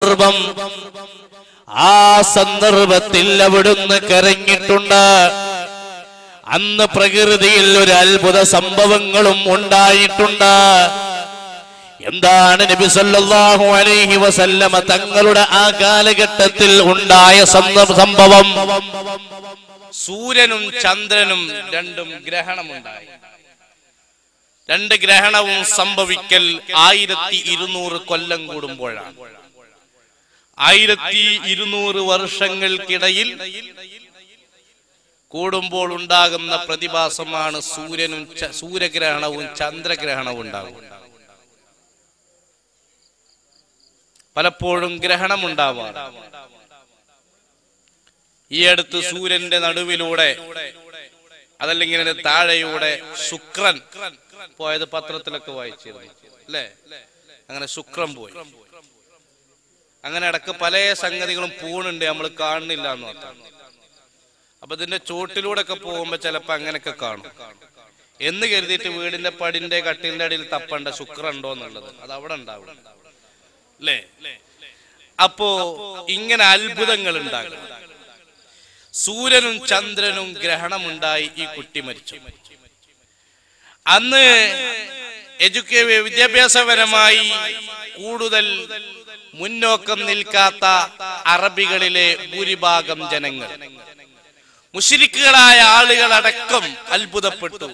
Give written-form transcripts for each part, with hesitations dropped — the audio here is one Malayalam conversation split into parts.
സന്ദർഭം. ആ സന്ദർഭത്തിൽ അവിടുന്ന് കരഞ്ഞിട്ടുണ്ട്. അന്ന് പ്രകൃതിയിൽ ഒരു അത്ഭുത സംഭവങ്ങളും ഉണ്ടായിട്ടുണ്ട്. എന്താണ് നബി സല്ലല്ലാഹു അലൈഹി വസല്ലമ തങ്ങളുടെ ആ കാലഘട്ടത്തിൽ ഉണ്ടായ സംഭവം? സൂര്യനും ചന്ദ്രനും രണ്ടും ഗ്രഹണമുണ്ടായി. രണ്ട് ഗ്രഹണവും സംഭവിക്കൽ 1200 കൊല്ലം കൂടുമ്പോഴാണ്. 1200 വർഷങ്ങൾക്കിടയിൽ കൂടുമ്പോൾ ഉണ്ടാകുന്ന പ്രതിഭാസമാണ് സൂര്യഗ്രഹണവും ചന്ദ്രഗ്രഹണവും ഉണ്ടാകും. പലപ്പോഴും ഗ്രഹണം ഉണ്ടാവാറ്. ഈ അടുത്ത് സൂര്യന്റെ നടുവിലൂടെ അതല്ലെങ്കിൽ അതിന്റെ താഴെയൂടെ ശുക്രൻ പോയത് പത്രത്തിലൊക്കെ വായിച്ചിരുന്നു അല്ലേ? അങ്ങനെ ശുക്രൻ പോയി. അങ്ങനെ ഇടക്ക് പല സംഗതികളും പൂണുണ്ട്, നമ്മൾ കാണുന്നില്ല എന്ന് മാത്രം. അപ്പൊ ഇതിന്റെ ചോട്ടിലൂടെ ഒക്കെ പോകുമ്പോ ചിലപ്പോ അങ്ങനെയൊക്കെ കാണും എന്ന് കരുതിയിട്ട് വീടിന്റെ പടിന്റെ കട്ടിലിന്റെ അടിയിൽ തപ്പണ്ട ശുക്രൻ ഉണ്ടോ എന്നുള്ളത്. അത് അവിടെ ഉണ്ടാവും അല്ലേ? അപ്പോ ഇങ്ങനെ അത്ഭുതങ്ങൾ ഉണ്ടാകും. സൂര്യനും ചന്ദ്രനും ഗ്രഹണമുണ്ടായി. ഈ കുട്ടി മരിച്ചു. അന്ന് വിദ്യാഭ്യാസപരമായി കൂടുതൽ മുന്നോക്കം നിൽക്കാത്ത അറബികളിലെ ഭൂരിഭാഗം ജനങ്ങൾ, മുശ്രിക്കുകളായ ആളുകളടക്കം അത്ഭുതപ്പെട്ടു.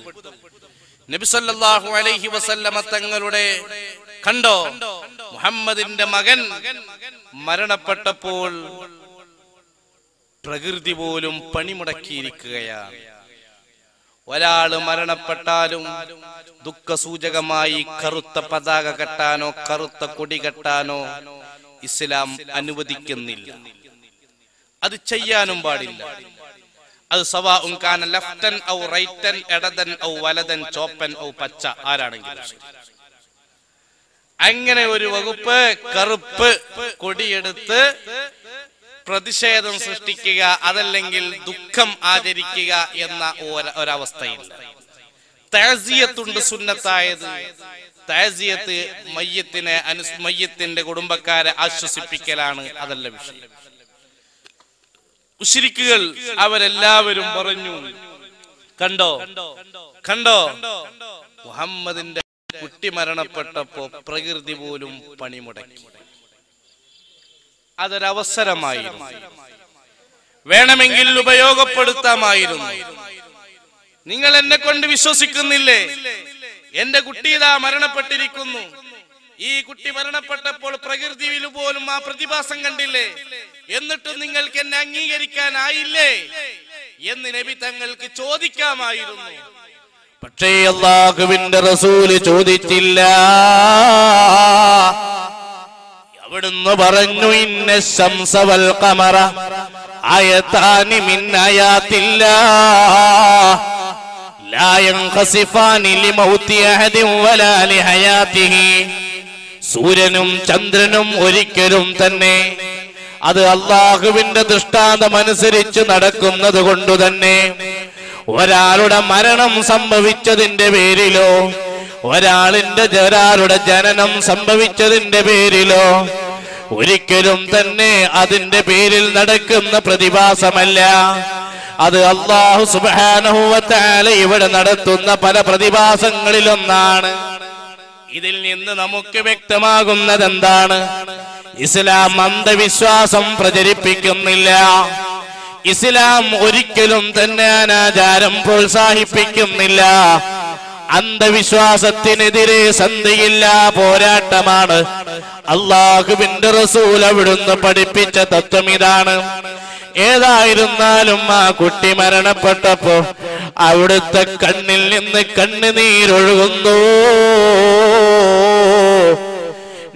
നബി സല്ലല്ലാഹു അലൈഹി വസല്ലമ തങ്ങളുടെ കണ്ടോ, മുഹമ്മദിന്റെ മകൻ മരണപ്പെട്ടപ്പോൾ പ്രകൃതി പോലും പണിമുടക്കിയിരിക്കുകയാണ്. ഒരാള് മരണപ്പെട്ടാലും ദുഃഖസൂചകമായി കറുത്ത പതാക കെട്ടാനോ കറുത്ത കൊടി കെട്ടാനോ ഇസ്ലാം അനുവദിക്കുന്നില്ല. അത് ചെയ്യാനും പാടില്ല. അത് സവാഉൻ കാന ലെഫ്റ്റൻ ഔ റൈറ്റൻ, ഇടതൻ ഔ വലതൻ, ചോപ്പൻ ഔ പച്ച, ആരാണെങ്കിലും. അങ്ങനെ ഒരു വകുപ്പ് കറുപ്പ് കൊടിയെടുത്ത് പ്രതിഷേധം സൃഷ്ടിക്കുക, അതല്ലെങ്കിൽ ദുഃഖം ആചരിക്കുക എന്ന ഒരവസ്ഥയില്ല. തഅസിയത്തുണ്ട് സുന്നത്തായത്. തഅസിയത്ത് മയ്യത്തിന്റെ കുടുംബക്കാരെ ആശ്വസിപ്പിക്കലാണ്, അതല്ല വിഷയം. മുശ്രിക്കുകൾ അവരെല്ലാവരും പറഞ്ഞു, കണ്ടോ കണ്ടോ മുഹമ്മദിന്റെ കുട്ടി മരണപ്പെട്ടപ്പോ പ്രകൃതി പോലും പണിമുടക്കി. അതൊരവസരമായിരുന്നു, വേണമെങ്കിൽ ഉപയോഗപ്പെടുത്താമായിരുന്നു. നിങ്ങൾ എന്നെ കൊണ്ട് വിശ്വസിക്കുന്നില്ലേ? എന്റെ കുട്ടി ഇതാ മരണപ്പെട്ടിരിക്കുന്നു. ഈ കുട്ടി മരണപ്പെട്ടപ്പോൾ പ്രകൃതിയിൽ പോലും ആ പ്രതിഭാസം കണ്ടില്ലേ? എന്നിട്ട് നിങ്ങൾക്ക് എന്നെ അംഗീകരിക്കാനായില്ലേ എന്ന് നബി തങ്ങൾക്ക് ചോദിക്കാമായിരുന്നു. പക്ഷേ അല്ലാഹുവിന്റെ റസൂല് ചോദിച്ചില്ല. അവിടുന്ന് പറഞ്ഞു, ഇന്ന ശംസ വൽ ഖമറ ആയതാനി മിൻ ആയാത്തില്ലാഹ് ലാ യൻഖസിഫാനി ലിമൗതി അഹദിൻ വലാ ലിഹയാതിഹി. സൂര്യനും ചന്ദ്രനും ഒരിക്കലും തന്നെ അത് അല്ലാഹുവിന്റെ ദൃഷ്ടാന്തമനുസരിച്ച് നടക്കുന്നത് കൊണ്ട് തന്നെ ഒരാളുടെ മരണം സംഭവിച്ചതിന്റെ പേരിലോ ഒരാളുടെ ജനനം സംഭവിച്ചതിന്റെ പേരിലോ ഒരിക്കലും തന്നെ അതിന്റെ പേരിൽ നടക്കുന്ന പ്രതിഭാസമല്ല. അത് അല്ലാഹു സുബ്ഹാനഹു വ തആല ഇവിടെ നടത്തുന്ന പല പ്രതിഭാസങ്ങളിലൊന്നാണ്. ഇതിൽ നിന്ന് നമുക്ക് വ്യക്തമാകുന്നത് എന്താണ്? ഇസ്ലാം അന്ധവിശ്വാസം പ്രചരിപ്പിക്കുന്നില്ല. ഇസ്ലാം ഒരിക്കലും തന്നെ അനാചാരം പ്രോത്സാഹിപ്പിക്കുന്നില്ല. അന്ധവിശ്വാസത്തിനെതിരെ സന്ധിയില്ല പോരാട്ടമാണ്. അല്ലാഹുവിന്റെ റസൂൽ അവിടുന്ന് പഠിപ്പിച്ച തത്വം ഇതാണ്. ഏതായിരുന്നാലും ആ കുട്ടി മരണപ്പെട്ടപ്പോ അവിടുത്തെ കണ്ണിൽ നിന്ന് കണ്ണുനീരൊഴുകുന്നു.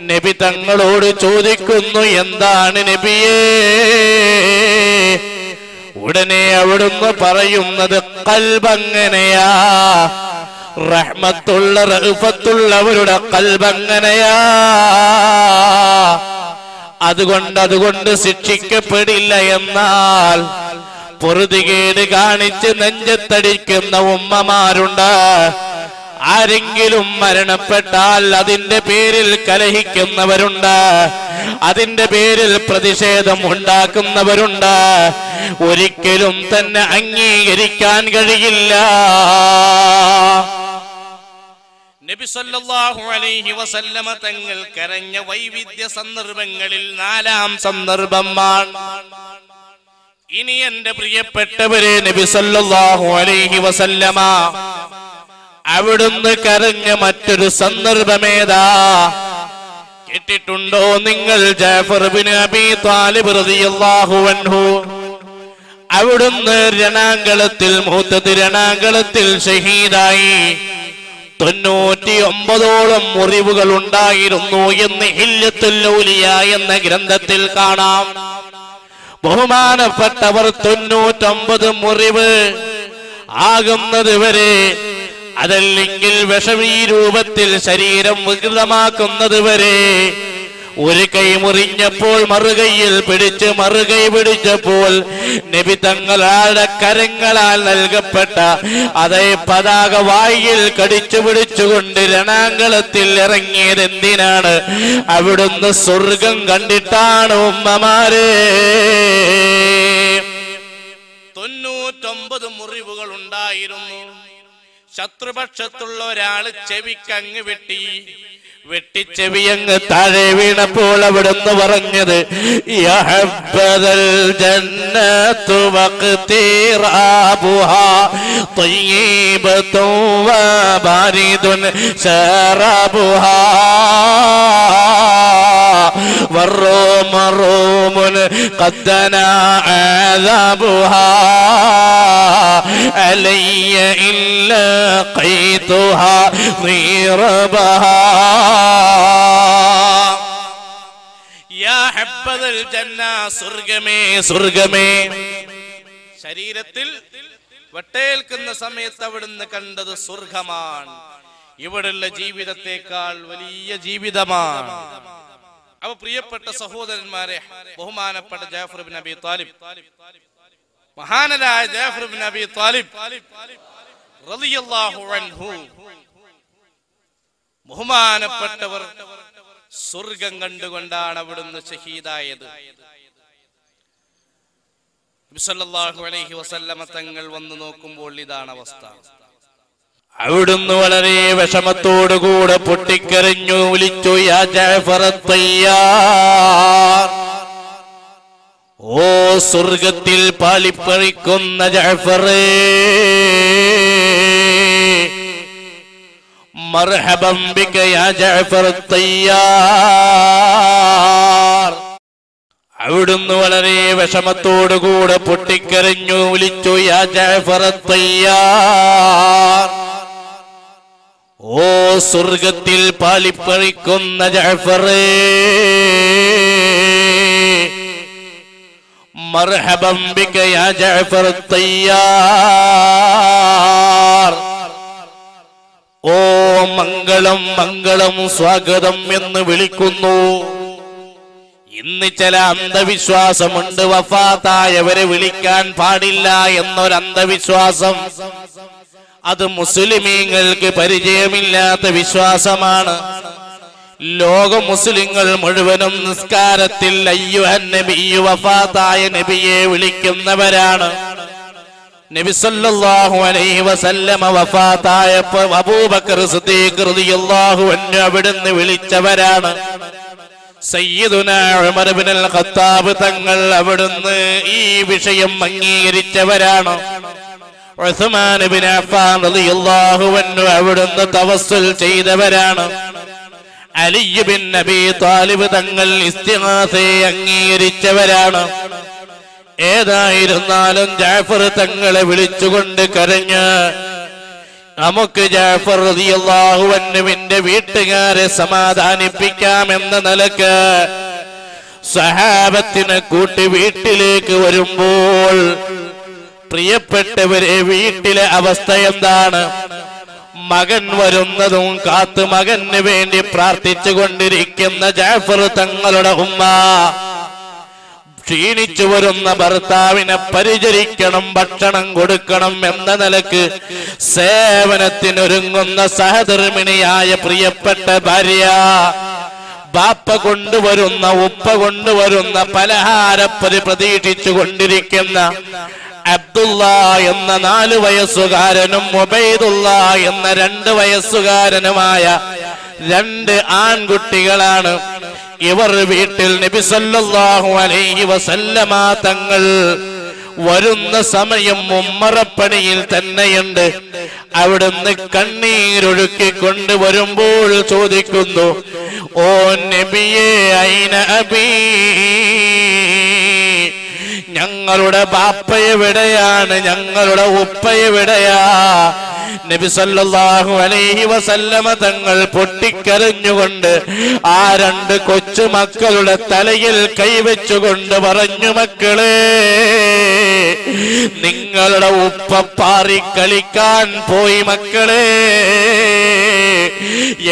നബി തങ്ങളോട് ചോദിക്കുന്നു, എന്താണ് നബിയേ? ഉടനെ അവിടുന്ന് പറയുന്നത്, ഖൽബങ്ങനെയാ, റഹ്മത്തുള്ള റഅഫത്തുള്ളവരുടെ ഖൽബങ്ങനെയാ, അതുകൊണ്ട് ശിക്ഷിക്കപ്പെടില്ല. എന്നാൽ പൊറുതികേട് കാണിച്ച് നെഞ്ചത്തടിക്കുന്ന ഉമ്മമാരുണ്ട്. ആരെങ്കിലും മരണപ്പെട്ടാൽ അതിന്റെ പേരിൽ കലഹിക്കുന്നവരുണ്ട്, അതിന്റെ പേരിൽ പ്രതിഷേധം ഉണ്ടാക്കുന്നവരുണ്ട്. ഒരിക്കലും തന്നെ അംഗീകരിക്കാൻ കഴിയില്ല. നബി സല്ലല്ലാഹു അലൈഹി വസല്ലമ തങ്ങൾ കരഞ്ഞ വൈവിധ്യ സന്ദർഭങ്ങളിൽ 4ാം സന്ദർഭമാണ്. ഇനി എന്റെ പ്രിയപ്പെട്ടവരെ, നബി സല്ലല്ലാഹു അലൈഹി വസല്ലമ അവിടുന്ന് കരഞ്ഞ മറ്റൊരു സന്ദർഭമേതാ കേട്ടിട്ടുണ്ടോ നിങ്ങൾ? ജഅഫർ ഇബ്നു അബീ ത്വാലിബ് റളിയല്ലാഹു അൻഹു അവിടുന്ന് രണാങ്കളത്തിൽ, മുഹ്തദ് രണാങ്കളത്തിൽ ഷഹീദായി. 99ഓളം മുറിവുകൾ ഉണ്ടായിരുന്നു എന്ന് ഹില്യത്തുൽ ഔലിയ എന്ന ഗ്രന്ഥത്തിൽ കാണാം. ബഹുമാനപ്പെട്ടവർ 99 മുറിവ് ആകുന്നത് വരെ, അതല്ലെങ്കിൽ വിഷമീ രൂപത്തിൽ ശരീരം വികൃതമാക്കുന്നത് വരെ, ഒരു കൈ മുറിഞ്ഞപ്പോൾ മറുകൈയിൽ മറുകൈ പിടിച്ചപ്പോൾ നബി തങ്ങളുടെ കരങ്ങളാൽ നൽകപ്പെട്ട അതേ പതാക വായിൽ കടിച്ചു പിടിച്ചുകൊണ്ട് രണാങ്കളത്തിൽ ഇറങ്ങിയത് എന്തിനാണ്? അവിടുന്ന് സ്വർഗം കണ്ടിട്ടാണ് ഉമ്മമാരെ. 99 മുറിവുകൾ ഉണ്ടായിരുന്നു. ശത്രുപക്ഷത്തുള്ള ഒരാള് ചെവിക്കങ്ങ് വെട്ടിച്ചെവിയങ്ങ് താഴെ വീണപ്പോൾ അവിടുന്ന് പറഞ്ഞത് യഹബ്ബദൽ ജന്നത്തു വഖ്തിറാബുഹാ ത്വയ്യിബത്തുൻ വബാരിദുൻ ശറബുഹാ والروم روم قد دنا عذابها علي إلا قيتها ضربها يا حبذ الجنة സ്വർഗമേ സ്വർഗമേ. ശരീരത്തിൽ വട്ടേൽക്കുന്ന സമയത്ത് അവിടുന്ന് കണ്ടത് സ്വർഗമാണ്. ഇവിടുള്ള ജീവിതത്തെക്കാൾ വലിയ ജീവിതമാണ്. അവ പ്രിയപ്പെട്ട സഹോദരന്മാരെ, ബഹുമാനപ്പെട്ട ജഅഫർ ഇബ്നു അബീ ത്വാലിബ്, മഹാനരായ ജഅഫർ ഇബ്നു അബീ ത്വാലിബ് റളിയല്ലാഹു അൻഹു, ബഹുമാനപ്പെട്ടവർ സ്വർഗം കണ്ടുകൊണ്ടാണ് അവിടുന്ന് ഷഹീദായത്. നബി സല്ലല്ലാഹു അലൈഹി വസല്ലമ തങ്ങൾ വന്നു നോക്കുമ്പോൾ ഇതാണ് അവസ്ഥ. അവിടുന്ന് വളരെ വിഷമത്തോടുകൂടെ പൊട്ടിക്കരഞ്ഞു, വിളിച്ചു യാ ജഅഫർ തയ്യാർ, ഓ സ്വർഗത്തിൽ പാളിപ്പറിക്കുന്ന ജഅഫറേ, മർഹബൻ ബിക യാ ജഅഫർ തയ്യാർ. അവിടുന്ന് വളരെ വിഷമത്തോടുകൂടെ പൊട്ടിക്കരഞ്ഞു, വിളിച്ചു യാ ജഅഫർ തയ്യാർ, ഓ സ്വർഗത്തിൽ പാളിപ്പറിക്കുന്ന ജഅഫറേ, മർഹബൻ ബിക യാ ജഅഫർ തയ്യാർ, ഓ മംഗളം മംഗളം സ്വാഗതം എന്ന് വിളിക്കുന്നു. ഇന്ന് ചില അന്ധവിശ്വാസമുണ്ട്, വഫാത്തായവരെ വിളിക്കാൻ പാടില്ല എന്നൊരു അന്ധവിശ്വാസം. അത് മുസ്ലിമീങ്ങൾക്ക് പരിചയമില്ലാത്ത വിശ്വാസമാണ്. ലോക മുസ്ലിങ്ങൾ മുഴുവനും നിസ്കാരത്തിൽ അയ്യുഹൻ നബിയ്യു, വഫാത്തായ നബിയെ വിളിക്കുന്നവരാണ്. നബി സല്ലല്ലാഹു അലൈഹി വസല്ലമ വഫാത്തായപ്പോൾ അബൂബക്കർ സിദ്ദീഖ് റളിയല്ലാഹു അൻഹു അവിടുന്ന് വിളിച്ചവരാണ്. സയ്യിദുനാ ഉമർ ഇബ്നുൽ ഖത്താബ് തങ്ങൾ അവിടുന്ന് ഈ വിഷയം അംഗീകരിച്ചവരാണ്. ഉസ്മാൻ ഇബ്നു അഫ്ഫാൻ റളിയല്ലാഹു അൻഹു അവിടുന്ന് തവസ്സുൽ ചെയ്തവരാണ്. അലി ബിൻ അബീ ത്വാലിബ് തങ്ങൾ ഇസ്തിഗാസയെ അംഗീകരിച്ചവരാണ്. ഏതായിരുന്നാലും ജഅഫർ തങ്ങളെ വിളിച്ചുകൊണ്ട് കരഞ്ഞ് നമുക്ക് ജഅഫർ റളിയല്ലാഹു അൻഹുവിന്റെ വീട്ടുകാരെ സമാധാനിപ്പിക്കാമെന്ന നിലക്ക് സഹാബത്തിനെ കൂട്ടി വീട്ടിലേക്ക് വരുമ്പോൾ, പ്രിയപ്പെട്ടവരെ, വീട്ടിലെ അവസ്ഥ എന്താണ്? മകൻ വരുന്നതും കാത്ത് മകന് വേണ്ടി പ്രാർത്ഥിച്ചു കൊണ്ടിരിക്കുന്ന ജഅഫർ തങ്ങളുടെ ഉമ്മ ക്ഷീണിച്ചു വരുന്ന ഭർത്താവിനെ പരിചരിക്കണം, ഭക്ഷണം കൊടുക്കണം എന്ന നിലക്ക് സേവനത്തിനൊരുങ്ങുന്ന സഹധർമ്മിണിയായ പ്രിയപ്പെട്ട ഭാര്യ, ബാപ്പ കൊണ്ടുവരുന്ന ഉപ്പ കൊണ്ടുവരുന്ന പലഹാരപ്പരി പ്രതീക്ഷിച്ചു കൊണ്ടിരിക്കുന്ന അബ്ദുള്ള എന്ന 4 വയസ്സുകാരനും ഉബൈദുള്ള എന്ന 2 വയസ്സുകാരനുമായ 2 ആൺകുട്ടികളാണ്. ഇവർ വീട്ടിൽ നബി സല്ലല്ലാഹു അലൈഹി വസല്ലമ തങ്ങൾ വരുന്ന സമയം ഉമ്മറപ്പണിയിൽ തന്നെയുണ്ട്. അവിടുന്ന് കണ്ണീരൊഴുക്കി കൊണ്ടുവരുമ്പോൾ ചോദിക്കുന്നു, ഓ നബിയേ ഐന അബീ, ഞങ്ങളുടെ ബാപ്പ എവിടെയാണ്, ഞങ്ങളുടെ ഉപ്പ എവിടെയാ? നബി സല്ലല്ലാഹു അലൈഹി വസല്ലമ തങ്ങൾ പൊട്ടിക്കരഞ്ഞുകൊണ്ട് ആ 2 കൊച്ചു മക്കളുടെ തലയിൽ കൈവച്ചുകൊണ്ട് പറഞ്ഞു, മക്കളെ, നിങ്ങളുടെ ഉപ്പ പാറി കളിക്കാൻ പോയി മക്കളെ.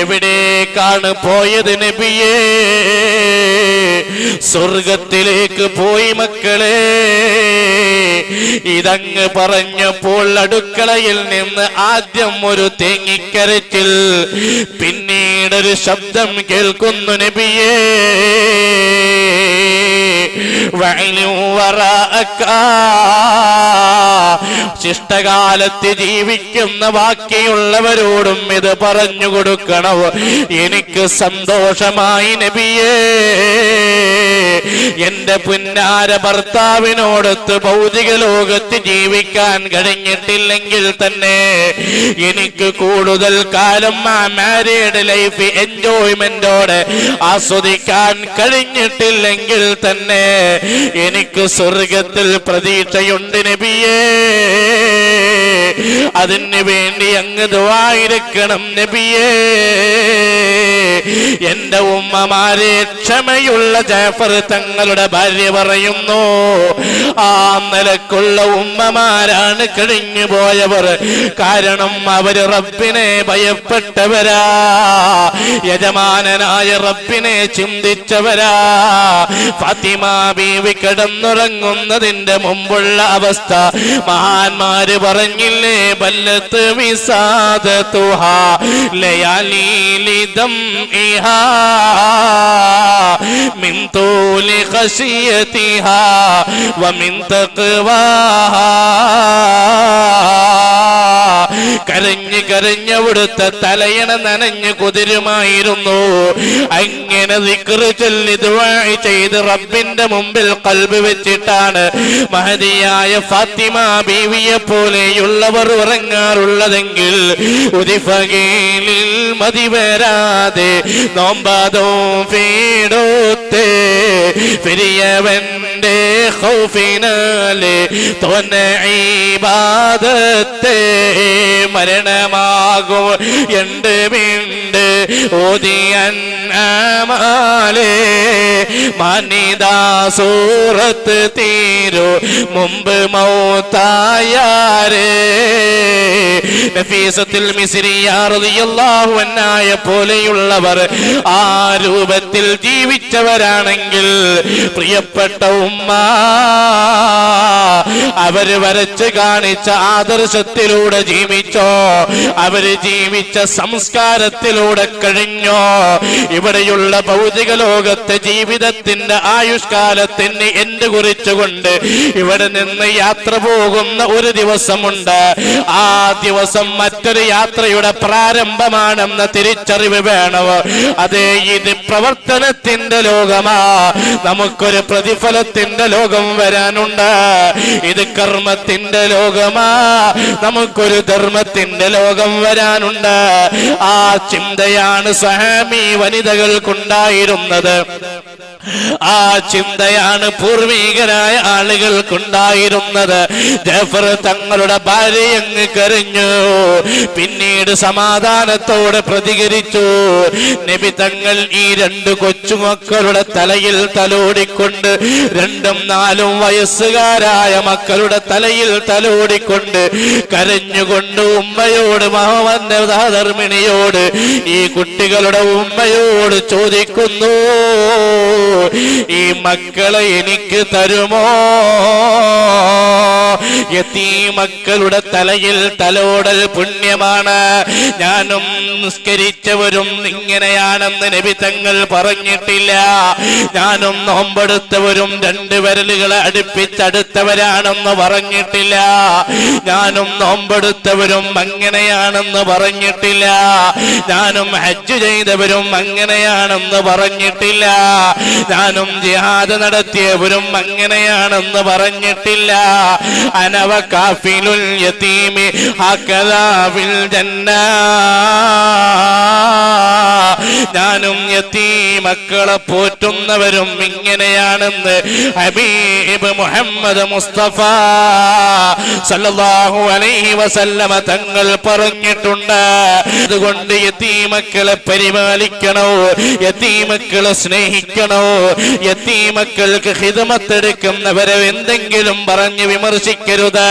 എവിടേക്കാണ് പോയത് നബിയേ? സ്വർഗത്തിലേക്ക് പോയി മക്കളെ. ഇതങ്ങ് പറഞ്ഞപ്പോൾ അടുക്കളയിൽ നിന്ന് ആദ്യം ഒരു തേങ്ങിക്കരച്ചിൽ, പിന്നീടൊരു ശബ്ദം കേൾക്കുന്നു, നബിയേ ശിഷ്ടകാലത്ത് ജീവിക്കുന്ന ബാക്കിയുള്ളവരോടും ഇത് പറഞ്ഞു കൊടുക്കണം. എനിക്ക് സന്തോഷമായി നബിയേ, എന്റെ പുന്നാര ഭർത്താവിനോടൊത്ത് ഭൗതിക ലോകത്ത് ജീവിക്കാൻ കഴിഞ്ഞിട്ടില്ലെങ്കിൽ തന്നെ എനിക്ക് കൂടുതൽ കാലം ആ മാരീഡ് ലൈഫ് എൻജോയ്മെന്റോടെ ആസ്വദിക്കാൻ കഴിഞ്ഞിട്ടില്ലെങ്കിൽ തന്നെ എനിക്ക് സ്വർഗത്തിൽ പ്രതീക്ഷയുണ്ട് നബിയേ. അതിന് വേണ്ടി അങ്ങ് ദുആയിരക്കണം നബിയേ. എന്റെ ഉമ്മമാരെ, ക്ഷമയുള്ള ജാഫർ തങ്ങളുടെ ഭാര്യ പറയുന്നു, ആ നിലക്കുള്ള ഉമ്മമാരാണ് കഴിഞ്ഞു പോയവർ. കാരണം അവര് റബ്ബിനെ ഭയപ്പെട്ടവരാ, യജമാനനായ റബ്ബിനെ ചിന്തിച്ചവരാ. ഫാത്തിമ ബീവി കിടന്നുറങ്ങുന്നതിന്റെ മുമ്പുള്ള അവസ്ഥ മഹാന്മാര് പറഞ്ഞില്ലേ, ബല്ലത്ത് വിസാദതുഹാ ലയാലീലിദം ഇഹാ മിൻ തൂലി ഖശിയതിഹാ വമിൻ തഖ്വാഹാ. കരഞ്ഞ് കരഞ്ഞവിടുത്തെ തലയണ നനഞ്ഞ് കുതിരുമായിരുന്നു. അങ്ങനെ ദിക്റ് ചൊല്ലി ദുആ ചെയ്ത് റബ്ബിന്റെ മുമ്പിൽ ഖൽബ് വെച്ചിട്ടാണ് മഹദിയായ ഫാത്തിമ ബീവിയെ പോലെയുള്ളവർ ഉറങ്ങാറുള്ളതെങ്കിൽ ഉദിഫകീലിൽ മതി വരാതെ നോമ്പതോ ഫീടോത്തെ ഫിരിയവന്റെ ഖൗഫിനാലെ തോന്ന ഇബാദത്തെ മരണമാകും എണ്ട് വീണ്ട് ഓതിയൻ ആമാലേ മാനിദാ സൂറത്ത് തീരോ മുമ്പ് മൗതായാരേ. നഫീസത്തുൽ മിസ്രിയ റളിയല്ലാഹു അൻഹയെ പോലെയുള്ളവർ ആ രൂപത്തിൽ ജീവിച്ചവരാണെങ്കിൽ പ്രിയപ്പെട്ട ഉമ്മ, അവര് വരച്ച് കാണിച്ച ആദർശത്തിലൂടെ ജീവിച്ചോ, അവര് ജീവിച്ച സംസ്കാരത്തിലൂടെ കഴിഞ്ഞോ? ഇവിടെയുള്ള ഭൗതിക ലോകത്തെ ജീവിതത്തിന്റെ ആയുഷ്കാലത്തിന് എൻഡ് കുറിച്ചുകൊണ്ട് ഇവിടെ നിന്ന് യാത്ര പോകുന്ന ഒരു ദിവസമുണ്ട്. ആ ദിവസം മറ്റൊരു യാത്രയുടെ പ്രാരംഭമാണെന്ന തിരിച്ചറിവ് വേണം. അതെ, ഇത് പ്രവർത്തനത്തിന്റെ ലോകമാ, നമുക്കൊരു പ്രതിഫലത്തിന്റെ ലോകം വരാനുണ്ട്. ഇത് കർമ്മത്തിന്റെ ലോകമാ, നമുക്കൊരു ധർമ്മത്തിന്റെ ലോകം വരാനുണ്ട്. ആ ചിന്തയാണ് സഹാബി വനിതകൾക്കുണ്ടായിരുന്നത്. ആ ചിന്തയാണ് പൂർവികരായ ആളുകൾക്കുണ്ടായിരുന്നത്. ജാഫർ തങ്ങളുടെ ഭാര്യ അങ്ങ് കരഞ്ഞു, പിന്നീട് സമാധാനത്തോടെ പ്രതികരിച്ചു. നബി തങ്ങൾ ഈ 2 കൊച്ചുമക്കളുടെ തലയിൽ തലോടിക്കൊണ്ട്, 2ഉം 4ഉം വയസ്സുകാരായ മക്കളുടെ തലയിൽ തലോടിക്കൊണ്ട് കരഞ്ഞുകൊണ്ട് ഉമ്മയോട്, മഹവന്റെ ധർമ്മിണിയോട്, ഈ കുട്ടികളുടെ ഉമ്മയോട് ചോദിക്കുന്നു, ഈ മക്കളെ എനിക്ക് തരുമോ? യതീമക്കളുടെ തലയിൽ തലോടൽ പുണ്യമാണ്. ഞാനും നിസ്കരിച്ചവരും ഇങ്ങനെയാണെന്ന് നബി തങ്ങൾ പറഞ്ഞിട്ടില്ല. ഞാനും നോമ്പെടുത്തവരും 2 വിരലുകളെ അടുപ്പിച്ചടുത്തവരാണെന്ന് പറഞ്ഞിട്ടില്ല. ഞാനും നോമ്പെടുത്തവരും അങ്ങനെയാണെന്ന് പറഞ്ഞിട്ടില്ല. ഞാനും ഹജ്ജ് ചെയ്തവരും അങ്ങനെയാണെന്ന് പറഞ്ഞിട്ടില്ല. ഞാനും ജിഹാദ് നടത്തിയവരും അങ്ങനെയാണെന്ന് പറഞ്ഞിട്ടില്ല. അനവ കാഫിലുൽ യതീമി ഹകദാ ഫിൽ ജന്ന. ഞാനും യതീമക്കളെ പോറ്റുന്നവരും ഇങ്ങനെയാണെന്ന് ഹബീബ് മുഹമ്മദ് മുസ്തഫ സല്ലല്ലാഹു അലൈഹി വസല്ലമ തങ്ങൾ പറഞ്ഞിട്ടുണ്ട്. അതുകൊണ്ട് യതീമക്കളെ പരിപാലിക്കണോ, യതീമക്കളെ സ്നേഹിക്കണോ, യതീമക്കൾക്ക് ഖിദ്മത്ത് എടുക്കുന്നവരെ എന്തെങ്കിലും പറഞ്ഞ് വിമർശിക്കരുത്.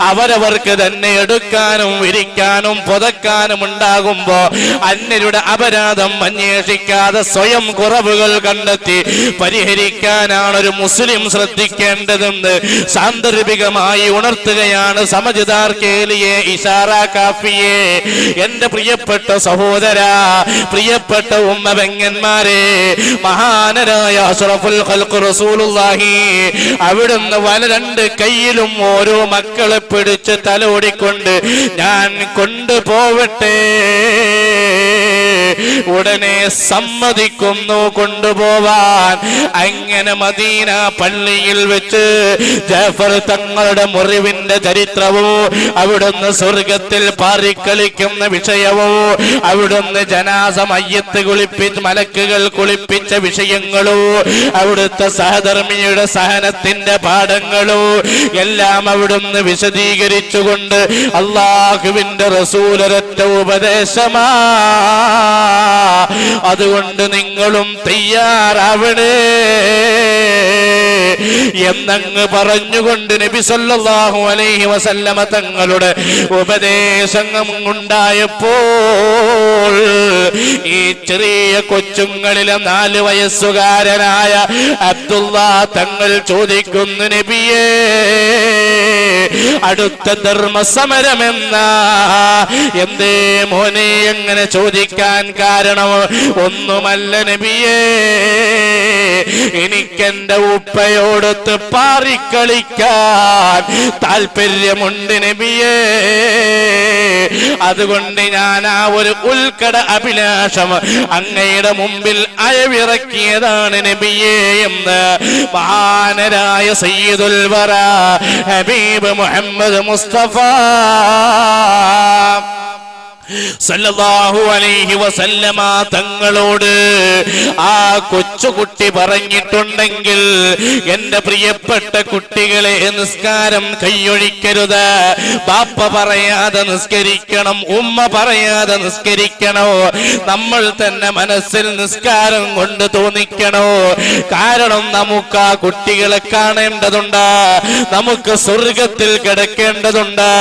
അവരവർക്ക് തന്നെ എടുക്കാനും വിരിക്കാനും പുതക്കാനും ഉണ്ടാകുമ്പോ അന്യരുടെ അപരാധം അന്വേഷിക്കാതെ സ്വയം കുറവുകൾ കണ്ടെത്തി പരിഹരിക്കാനാണ് ഒരു മുസ്ലിം ശ്രദ്ധിക്കേണ്ടതെന്ന് സാന്ദർഭികമായി ഉണർത്തുകയാണ് സമജ്ദാർ കേലിയെ ഇശാറ കാഫിയെ. എന്റെ പ്രിയപ്പെട്ട സഹോദര, പ്രിയപ്പെട്ട ഉമ്മ പെങ്ങന്മാരെ, മഹാനരായ അഷ്റഫുൽ ഖൽഖ് റസൂലുള്ളാഹി അവിടുന്ന് വല 2 കൈയിലും ഓരോ മക്കളെ പിടിച്ച് തലോടിക്കൊണ്ട് ഞാൻ കൊണ്ടുപോവട്ടെ, ഉടനെ സമ്മതിക്കുന്നു കൊണ്ടുപോവാൻ. അങ്ങനെ മദീന പള്ളിയിൽ വെച്ച് ജാഫർ തങ്ങളുടെ മുറിവിന്റെ ചരിത്രവും അവിടുന്ന് സ്വർഗത്തിൽ പാറിക്കളിക്കുന്ന വിഷയവും അവിടുന്ന് ജനാസ മയ്യത്ത് കുളിപ്പിച്ച് മലക്കുകൾ കുളിപ്പിച്ച വിഷയങ്ങളും അവിടുത്തെ സഹധർമ്മിയുടെ സഹനത്തിന്റെ പാഠങ്ങളും എല്ലാം അവിടുന്ന് വിശദീകരിച്ചുകൊണ്ട് അല്ലാഹുവിന്റെ റസൂൽ ഒരൊറ്റ ഉപദേശമാ, അതുകൊണ്ട് നിങ്ങളും തയ്യാറാവണേ എന്നങ്ങ് പറഞ്ഞുകൊണ്ട് നബി സല്ലല്ലാഹു അലൈഹി വസല്ലമ തങ്ങളുടെ ഉപദേശം ഉണ്ടായപ്പോൾ ഈ ചെറിയ കൊച്ചുങ്ങളിലെ 4 വയസ്സുകാരനായ അബ്ദുള്ള തങ്ങൾ ചോദിക്കുന്നു, നബിയേ, അടുത്ത ധർമ്മസമരമെന്ന എന്തേ മോനെ എങ്ങനെ ചോദിക്കാൻ കാരണം? ഒന്നുമല്ല നബിയേ, എനിക്കെന്റെ ഉപ്പയോടൊത്ത് പാറിക്കളിക്കാൻ താല്പര്യമുണ്ട് നബിയേ. അതുകൊണ്ട് ഞാൻ ആ ഒരു ഉൽക്കട അഭിലാഷം അങ്ങയുടെ മുമ്പിൽ അയവിറക്കിയതാണ് നബിയേ എന്ന് മഹാനരായ സയ്യിദുൽ വറ ഹബീബ് മുഹമ്മദ് മുസ്തഫ സല്ലല്ലാഹു അലൈഹി വസല്ലമ തങ്ങളോട് ആ കൊച്ചുകുട്ടി പറഞ്ഞിട്ടുണ്ടെങ്കിൽ, എന്റെ പ്രിയപ്പെട്ട കുട്ടികളെ, നിസ്കാരം കൈയൊഴിക്കരുത്. ബാപ്പ പറയാതെ നിസ്കരിക്കണം, ഉമ്മ പറയാതെ നിസ്കരിക്കണോ, നമ്മൾ തന്നെ മനസ്സിൽ നിസ്കാരം കൊണ്ട് തോന്നിക്കണോ. കാരണം നമുക്ക് ആ കുട്ടികളെ കാണേണ്ടതുണ്ട്, നമുക്ക് സ്വർഗത്തിൽ കിടക്കേണ്ടതുണ്ട്.